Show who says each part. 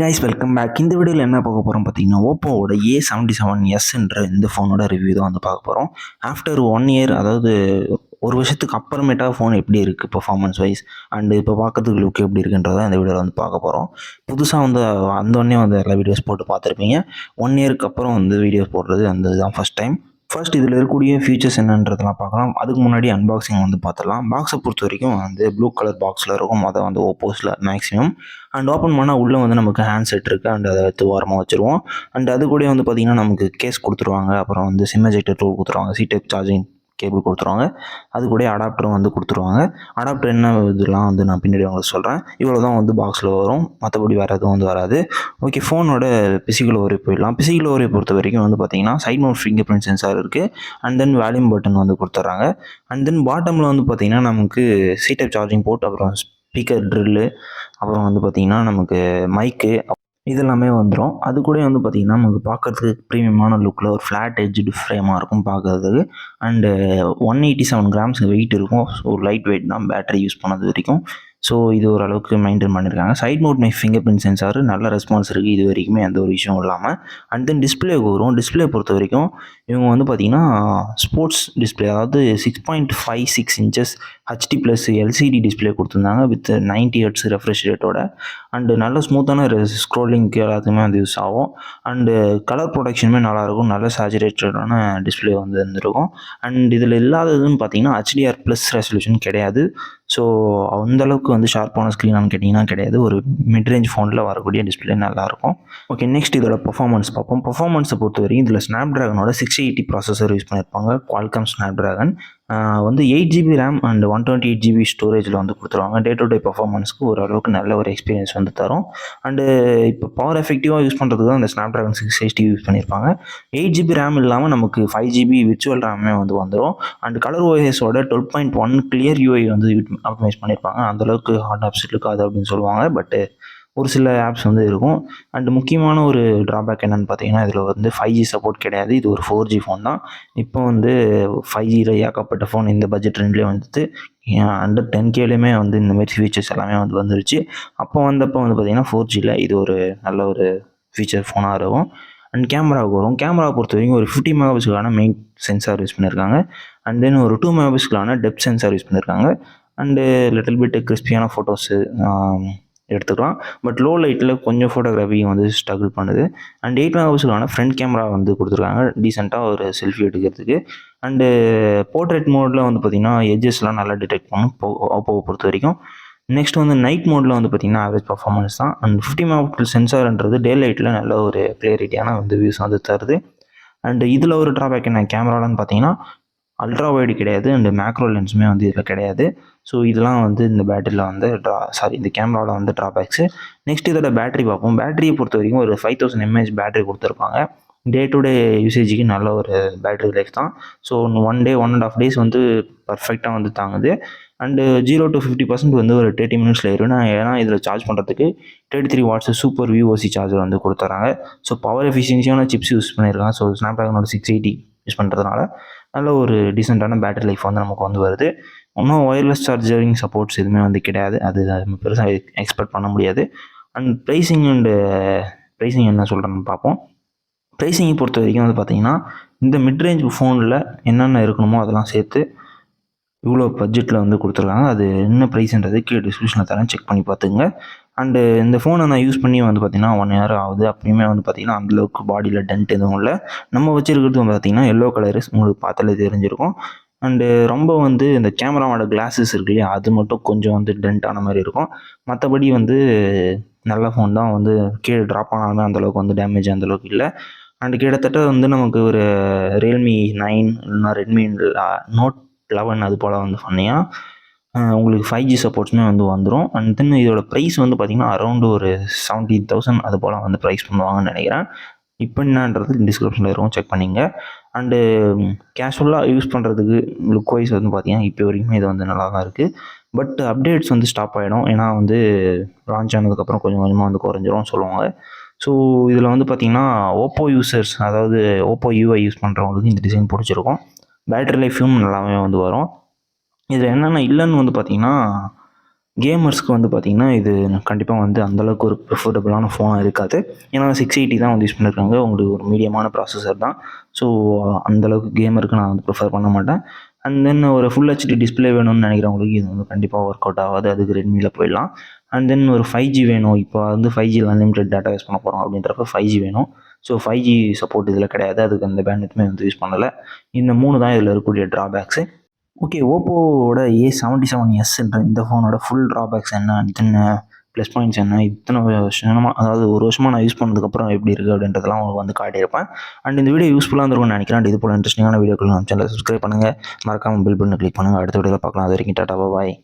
Speaker 1: Guys welcome back. இந்த வீடியோவில் என்ன பார்க்க போகிறோம் பார்த்தீங்கன்னா, ஓப்போவோட A77 இந்த ஃபோனோட ரிவ்யூ தான் வந்து பார்க்க போகிறோம். ஆஃப்டர் 1 இயர், அதாவது ஒரு வருஷத்துக்கு அப்புறமேட்டா ஃபோன் எப்படி இருக்குது பெர்ஃபார்மன்ஸ் வைஸ் அண்டு இப்போ பார்க்கறதுக்கு லுக் எப்படி இருக்குன்றதை இந்த வீடியோவில் வந்து பார்க்க போகிறோம். புதுசாக வந்து வந்தோடனே வந்து எல்லா வீடியோஸ் போட்டு பார்த்துருப்பீங்க. 1 இயருக்கு அப்புறம் வந்து வீடியோஸ் போடுறது அந்த இதுதான் ஃபஸ்ட் டைம். ஃபர்ஸ்ட் இதில் இருக்கக்கூடிய ஃபீச்சர்ஸ் என்னன்றதெல்லாம் பார்க்கலாம். அதுக்கு முன்னாடி அன்பாக்சிங் வந்து பார்த்துடலாம். பாக்ஸை பொறுத்த வரைக்கும் வந்து ப்ளூ கலர் பாக்ஸில் இருக்கும். அதை வந்து ஓப்போஸில் மேக்ஸிமம் அண்ட் ஓப்பன் பண்ணால் உள்ளே வந்து நமக்கு ஹேண்ட் செட் இருக்குது அண்ட் அதை எடுத்து ஓரமாக வச்சுருவோம். அண்ட் அது கூட வந்து பார்த்திங்கன்னா நமக்கு கேஸ் கொடுத்துருவாங்க. அப்புறம் வந்து சிம் எஜெக்டர் டூல் கொடுத்துருவாங்க. சி டைப் சார்ஜிங் கேபிள் கொடுத்துருவாங்க. அது கூட அடாப்டரும் வந்து கொடுத்துருவாங்க. அடாப்டர் என்ன இதெல்லாம் வந்து நான் பின்னாடி உங்களுக்கு சொல்கிறேன். இவ்வளோ தான் வந்து பாக்ஸில் வரும், மற்றபடி வேறு எதுவும் வந்து வராது. ஓகே, ஃபோனோட பிசிக்கல் ஓரே போயிடலாம். பிசிக்கல் ஓரே பொறுத்த வரைக்கும் வந்து பார்த்திங்கன்னா side mount fingerprint sensor இருக்குது. அண்ட் தென் வால்யூம் பட்டன் வந்து கொடுத்துட்றாங்க. அண்ட் தென் பாட்டமில் வந்து பார்த்திங்கன்னா நமக்கு சி டைப் சார்ஜிங் போர்ட், அப்புறம் ஸ்பீக்கர் ட்ரில்லு, அப்புறம் வந்து பார்த்திங்கன்னா நமக்கு மைக்கு இதெல்லாமே வந்துடும். அது கூட வந்து பார்த்திங்கன்னா நமக்கு பார்க்குறதுக்கு ப்ரீமியமான லுக்கில் ஒரு ஃப்ளாட் எட்ஜ்டு ஃப்ரேமாக இருக்கும் பார்க்குறதுக்கு. அண்டு 187 கிராம்ஸ் வெயிட் இருக்கும். ஸோ லைட் வெயிட் தான் பேட்டரி யூஸ் பண்ணது வரைக்கும். ஸோ இது ஓரளவுக்கு மெயின்டைன் பண்ணியிருக்காங்க. Side mount fingerprint sensor நல்ல ரெஸ்பான்ஸ் இருக்குது இது வரைக்குமே, எந்த ஒரு விஷயம் இல்லாமல். அண்ட் தென் டிஸ்பிளேக்கு வரும். டிஸ்பிளே பொறுத்த வரைக்கும் இவங்க வந்து பார்த்திங்கன்னா ஸ்போர்ட்ஸ் டிஸ்பிளே, அதாவது 6.56 inches HD plus LCD display கொடுத்துருந்தாங்க வித் 90 ஹெர்ட்ஸ் ரெஃப்ரெஷ் ரேட்டோட. அண்டு நல்ல ஸ்மூத்தான ஸ்க்ரோலிங்க்கு எல்லாத்துக்குமே வந்து யூஸ் ஆகும். அண்டு கலர் ப்ரொடக்ஷனுமே நல்லாயிருக்கும். நல்ல சேச்சுரேட்டடான டிஸ்பிளே வந்து இருந்திருக்கும். அண்ட் இதில் இல்லாததுன்னு பார்த்தீங்கன்னா HDR+ ரெசல்யூஷன் கிடையாது. ஸோ அந்தளவுக்கு வந்து ஷார்ப்பான ஸ்க்ரீனான்னு கேட்டிங்கன்னா கிடையாது. ஒரு மிட்ரேஞ்ச் ஃபோனில் வரக்கூடிய டிஸ்பிளே நல்லாயிருக்கும். ஓகே, நெக்ஸ்ட் இதோட பர்ஃபார்மன்ஸ் பார்ப்போம். பர்ஃபார்மன்ஸை பொறுத்த வரைக்கும் இதில் ஸ்னாப்ட்ராகனோட 680 ப்ராசஸர் யூஸ் பண்ணியிருப்பாங்க. குவால்காம் ஸ்னாப்ட்ராகன் வந்து 8GB ரேம் அண்ட் 128GB ஸ்டோரேஜில் வந்து கொடுத்துருவாங்க. டே டு டே பர்ஃபார்மன்ஸ்க்கு ஓரளவுக்கு நல்ல ஒரு எக்ஸ்பீரியன்ஸ் வந்து தரும். அண்டு இப்போ பவர் எஃபெக்டிவாக யூஸ் பண்ணுறதுக்கு தான் இந்த ஸ்னாப்ட்ராகன் 680 யூஸ் பண்ணியிருப்பாங்க. 8GB ரேம் இல்லாமல் நமக்கு 5GB விர்ச்சுவல் ரேமே வந்து வந்துடும். அண்ட் கலர் ஓஎஸோட 12.1 கிளியர் யூஐ வந்து ஆப்டிமைஸ் பண்ணியிருப்பாங்க. அந்தளவுக்கு ஹார்ட் ஆப்ஸ் இருக்காது அப்படின்னு சொல்லுவாங்க. பட்டு ஒரு சில ஆப்ஸ் வந்து இருக்கும். அண்டு முக்கியமான ஒரு ட்ராபேக் என்னென்னு பார்த்தீங்கன்னா, இதில் வந்து 5G சப்போர்ட் கிடையாது. இது ஒரு 4G ஃபோன் தான். இப்போ வந்து 5Gயில் ஏகப்பட்ட ஃபோன் இந்த பட்ஜெட் ரேஞ்சிலே வந்துட்டு அண்டர் 10Kலையுமே வந்து இந்தமாரி ஃபீச்சர்ஸ் எல்லாமே வந்து வந்துருச்சு. அப்போ வந்தப்போ வந்து பார்த்திங்கன்னா 4Gயில் இது ஒரு நல்ல ஒரு ஃபீச்சர் ஃபோனாக இருக்கும். அண்ட் கேமராவுக்கு வரும். கேமராவை பொறுத்த வரைக்கும் ஒரு 50 மெகாபிக்சலான மெயின் சென்சார் யூஸ் பண்ணியிருக்காங்க. அண்ட் தென் ஒரு 2 மெகாபிக்சலான டெப்த் சென்சார் யூஸ் பண்ணியிருக்காங்க. அண்டு லிட்டில் பிட் கிறிஸ்பியான ஃபோட்டோஸு எடுத்துக்கலாம். பட் லோ லைட்டில் கொஞ்சம் ஃபோட்டோகிராஃபி வந்து ஸ்ட்ரகிள் பண்ணுது. அண்ட் 8 மெகாபிக்சலான ஃப்ரண்ட் கேமரா வந்து கொடுத்துருக்காங்க டீசெண்டாக ஒரு செல்ஃபி எடுக்கிறதுக்கு. அண்டு போர்ட்ரேட் மோடில் வந்து பார்த்திங்கன்னா எட்ஜஸ்லாம் நல்லா டிடெக்ட் பண்ணும் ஓப்போவை பொறுத்த வரைக்கும். நெக்ஸ்ட் வந்து நைட் மோடில் வந்து பார்த்திங்கன்னா ஆவரேஜ் பர்ஃபார்மன்ஸ் தான். அண்ட் 50 மெகாபிக்சல் சென்சார்ன்றது டே லைட்டில் நல்ல ஒரு கிளியரிட்டியான வந்து வியூஸ் வந்து தருது. அண்டு இதில் ஒரு ட்ராபேக் என்ன கேமராலன்னு பார்த்தீங்கன்னா அல்ட்ரா வைடு கிடையாது. அண்டு மேக்ரோ லென்ஸுமே வந்து இதில் கிடையாது. ஸோ இதெல்லாம் வந்து இந்த பேட்டரியில் வந்து இந்த கேமராவில் வந்து ட்ராபேக்ஸு. நெக்ஸ்ட் இதோட பேட்டரி பார்ப்போம். பேட்டரியை பொறுத்த வரைக்கும் ஒரு 5000 mAh பேட்டரி கொடுத்துருப்பாங்க. டே டு டே யூசேஜுக்கு நல்ல ஒரு பேட்டரி லைஃப் தான். ஸோ 1 டே 1.5 days வந்து பர்ஃபெக்டாக வந்து தாங்குது. அண்டு 0 to 50% வந்து ஒரு 30 minutes ஏறும். ஏன்னா இதில் சார்ஜ் பண்ணுறதுக்கு 33 வாட்ஸ் சூப்பர் VOC சார்ஜர் வந்து கொடுத்துட்றாங்க. ஸோ பவர் எஃபிஷியன்சியான சிப்ஸ் யூஸ் பண்ணியிருக்காங்க. ஸோ ஸ்னாப்ட்ராகனோட 680 யூஸ் பண்ணுறதுனால நல்ல ஒரு டீசெண்டான பேட்டரி லைஃப் வந்து நமக்கு வந்து வருது. இன்னும் ஒயர்லெஸ் சார்ஜரிங் சப்போர்ட்ஸ் எதுவுமே வந்து கிடையாது. அது நம்ம பெருசாக எக்ஸ்பெக்ட் பண்ண முடியாது. அண்ட் ப்ரைஸிங் என்ன சொல்கிறேன்னு பார்ப்போம். ப்ரைஸிங்கை பொறுத்த வரைக்கும் வந்து பார்த்திங்கன்னா இந்த மிட்ரேஞ்ச் ஃபோனில் என்னென்ன இருக்கணுமோ அதெல்லாம் சேர்த்து இவ்வளோ பட்ஜெட்டில் வந்து கொடுத்துருக்காங்க. அது என்ன ப்ரைஸ்ன்றது கீழே டிஸ்கிரிப்ஷனில் தரேன், செக் பண்ணி பார்த்துங்க. அண்டு இந்த ஃபோனை நான் யூஸ் பண்ணி வந்து பார்த்திங்கன்னா 1 year ஆகுது. அப்பயுமே வந்து பார்த்திங்கன்னா அந்தளவுக்கு பாடியில் டென்ட் எதுவும் இல்லை. நம்ம வச்சுருக்கிறது வந்து பார்த்திங்கன்னா எல்லோ கலரு, உங்களுக்கு பார்த்தாலே தெரிஞ்சிருக்கும். அண்டு ரொம்ப வந்து இந்த கேமராவோட கிளாஸஸ் இருக்கு இல்லையா, அது மட்டும் கொஞ்சம் வந்து டென்ட் ஆன மாதிரி இருக்கும். மற்றபடி வந்து நல்ல ஃபோன் தான். வந்து கீழே ட்ராப் ஆனாலுமே அந்தளவுக்கு வந்து டேமேஜ் அந்தளவுக்கு இல்லை. அண்டு கிட்டத்தட்ட வந்து நமக்கு ஒரு Realme 9 இல்லைனா Redmi Note 11 அது போல் வந்து சொன்னீங்கன்னா உங்களுக்கு 5G சப்போர்ட்ஸுமே வந்து வந்துடும். அண்ட் தென் இதோட ப்ரைஸ் வந்து பார்த்திங்கன்னா அரௌண்டு ஒரு 70,000 அது போல் வந்து ப்ரைஸ் பண்ணுவாங்கன்னு நினைக்கிறேன். இப்போ என்னன்றது டிஸ்கிரிப்ஷனில் இருக்கும், செக் பண்ணிங்க. அண்டு கேஷுவலாக யூஸ் பண்ணுறதுக்கு லுக் வைஸ் வந்து பார்த்திங்கன்னா இப்போ வரைக்குமே இது வந்து நல்லா தான் இருக்குது. பட் அப்டேட்ஸ் வந்து ஸ்டாப் ஆகிடும். ஏன்னா வந்து லான்ச் ஆனதுக்கப்புறம் கொஞ்சம் கொஞ்சமாக வந்து குறைஞ்சிரும் சொல்லுவாங்க. ஸோ இதில் வந்து பார்த்திங்கன்னா ஓப்போ யூசர்ஸ், அதாவது ஓப்போ UI யூஸ் பண்ணுறவங்களுக்கு இந்த டிசைன் பிடிச்சிருக்கும். பேட்டரி லைஃபும் நல்லாவே வந்து வரும். இதில் என்னென்ன இல்லைன்னு வந்து பார்த்திங்கன்னா கேமர்ஸ்க்கு வந்து பார்த்திங்கன்னா இது கண்டிப்பாக வந்து அந்தளவுக்கு ஒரு ப்ரிஃபர்டபுளான ஃபோனாக இருக்காது. ஏன்னா 680 தான் வந்து யூஸ் பண்ணியிருக்காங்க. உங்களுக்கு ஒரு மீடியமான ப்ராசஸர் தான். ஸோ அந்தளவுக்கு கேமருக்கு நான் வந்து ப்ரிஃபர் பண்ண மாட்டேன். அண்ட் தென் ஒரு ஃபுல் ஹெச்டி டிஸ்பிளே வேணும்னு நினைக்கிறவங்களுக்கு இது வந்து கண்டிப்பாக ஒர்க் அவுட் ஆகாது. அதுக்கு ரெட்மியில் போயிடலாம். அண்ட் தென் ஒரு 5G வேணும். இப்போ வந்து 5Gயில் அன்லிமிட்டட் டேட்டா யூஸ் பண்ண போகிறோம் அப்படின்றப்ப 5G வேணும். ஸோ 5G சப்போர்ட் இதில் கிடையாது. அதுக்கு அந்த பேண்ட்விட்த்துமே வந்து யூஸ் பண்ணலை. இந்த 3 தான் இதில் இருக்கக்கூடிய ட்ராபேக்ஸு. ஓகே. ஓப்போவோட A77 இந்த ஃபோனோட ஃபுல் ட்ராபேக்ஸ் என்ன? தென் ப்ளஸ் பாயிண்ட்ஸ் என்ன? இத்தனை வருஷமா அதாவது ஒரு வருஷமாக நான் யூஸ் பண்ணதுக்கப்புறம் எப்படி இருக்குது அப்படின்றதெல்லாம் உங்களுக்கு வந்து காட்டியிருப்பேன். அண்ட் இந்த வீடியோ யூஸ்ஃபுல்லாக இருந்திருக்கும்னு நினைக்கிறேன். அண்ட் இது போல இன்ட்ரெஸ்டிங்கான வீடியோக்கள் நம்ம சேனலை சப்ஸ்கிரைப் பண்ணுங்கள். மறக்காமல் பெல் பட்டனை கிளிக் பண்ணுங்கள். அடுத்த வீடியோவில் பார்க்கலாம். அது வரைக்கும் டாடா பாய்.